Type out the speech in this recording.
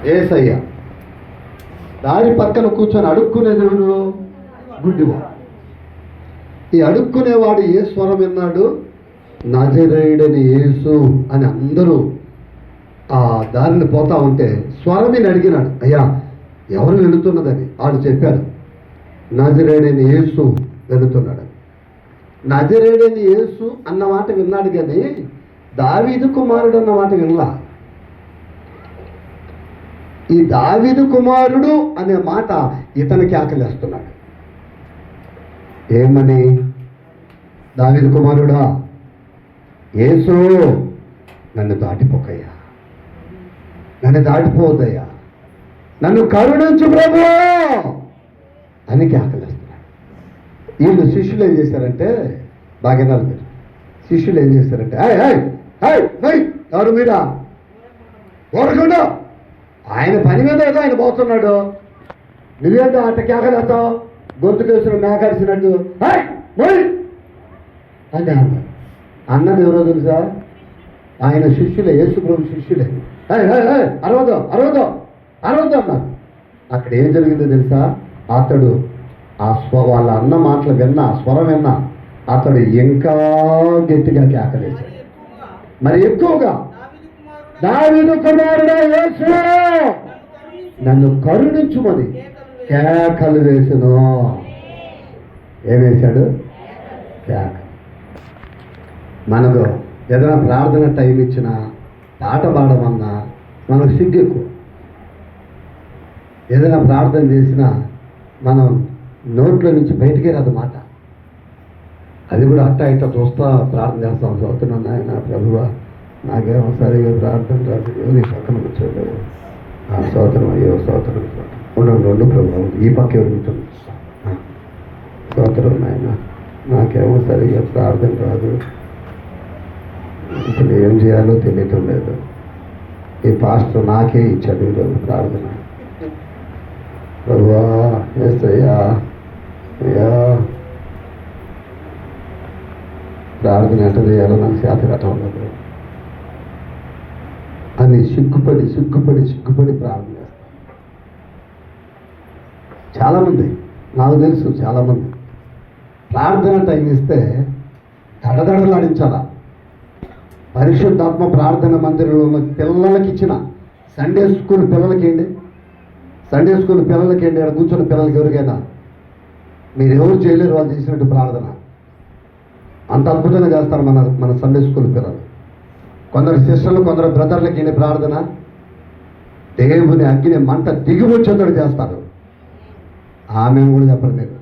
యేసయ్య. దారి పక్కన కూర్చొని అడుక్కునేది ఎవరు? గుడ్డివాడు. ఈ అడుక్కునేవాడు ఏ స్వరం విన్నాడు? నజరేయుడని యేసు అని అందరూ ఆ దారిని పోతా ఉంటే స్వరమిని అడిగినాడు, అయ్యా ఎవరు వెళుతున్నదని. వాళ్ళు చెప్పారు, నజరేయుడని యేసు వెళుతున్నాడు. నజరేయుడని యేసు అన్న మాట విన్నాడు, కానీ దావీదు కుమారుడు అన్న మాట వినలా. ఈ దావీదు కుమారుడు అనే మాట ఇతనికి ఆకలిస్తున్నాడు. ఏమని? దావీదు కుమారుడా, యేసు నన్ను దాటిపోకయ్యా, నన్ను దాటిపోవద్దయ్యా, నన్ను కరుణించు ప్రభు అని ఆకలిస్తున్నాడు. వీళ్ళు శిష్యులు ఏం చేశారంటే, బాగినాలు మీరు శిష్యులు ఏం చేశారంటే, ఎవరు మీరా ఓడకుండా, ఆయన పని మీద ఏదో ఆయన పోతున్నాడు, నువ్వేంటో అట్ట కేకలేస్తావు, గొంతు కేసిన మేకరిసినట్టు అని అన్నారు. అన్నది ఎవరో తెలుసా? ఆయన శిష్యులే, యేసు ప్రభు శిష్యులే. అరవదో అరవదో అరవదో అన్నారు. అక్కడ ఏం జరిగిందో తెలుసా? అతడు వాళ్ళ అన్న మాటలు విన్నా, స్వరం విన్నా, అతడు ఇంకా గట్టిగా కేకలేశాడు. మరి ఎక్కువగా, దావీదు కుమారుడా యేసు నన్ను కరుణించుమని కేకలు వేసును. ఏమేశాడు? కేక. మనకు ఏదైనా ప్రార్థన టైం ఇచ్చినా, పాట పాడమన్నా మనకు సిగ్గు ఎక్కువ. ఏదైనా ప్రార్థన చేసినా మనం నోట్లో నుంచి బయటికే రాదు మాట. అది కూడా అట్ట ఇట్ట చూస్తా ప్రార్థన చేస్తాం. చదువుతున్నాను నాయన ప్రభువా, నాకేమో సరిగా ప్రార్థన రాదు, నీ పక్కన కూర్చోలేదు, ఆ స్తోత్రం అయ్యో స్తోత్రం ఉండండి రెండు ప్రభు ఈ పక్క ఎవరు కూర్చొని స్తోత్రం నాయన, నాకేమో సరిగా ప్రార్థన రాదు, ఇప్పుడు ఏం చేయాలో తెలియటం లేదు, ఈ పాస్టర్ నాకే ఇచ్చాడు ఈరోజు ప్రార్థన, ప్రభువా యేసయ్యా అయ్యా ప్రార్థన ఎట్ట చేయాలో నాకు చేత కట్టలేదు అని సిగ్గుపడి సిగ్గుపడి సిగ్గుపడి ప్రార్థన చేస్తాను. చాలామంది, నాకు తెలుసు చాలామంది ప్రార్థన టైం ఇస్తే దడదడలాడించాలా. పరిశుద్ధాత్మ ప్రార్థన మందిరంలో పిల్లలకి ఇచ్చిన సండే స్కూల్ పిల్లలకి ఏంటి, సండే స్కూల్ పిల్లలకి ఏంటి, అక్కడ కూర్చున్న పిల్లలకి ఎవరికైనా మీరు ఎవరు చేయలేరు వాళ్ళు చేసినట్టు ప్రార్థన. అంత అద్భుతంగా చేస్తారు మన సండే స్కూల్ పిల్లలు. కొందరు సిస్టర్లు, కొందరు బ్రదర్లకి ఏంటి ప్రార్థన, దేవుని అగ్ని మంట దిగి వచ్చేందుకు చేస్తారు. ఆమె కూడా చెప్పరు మీరు.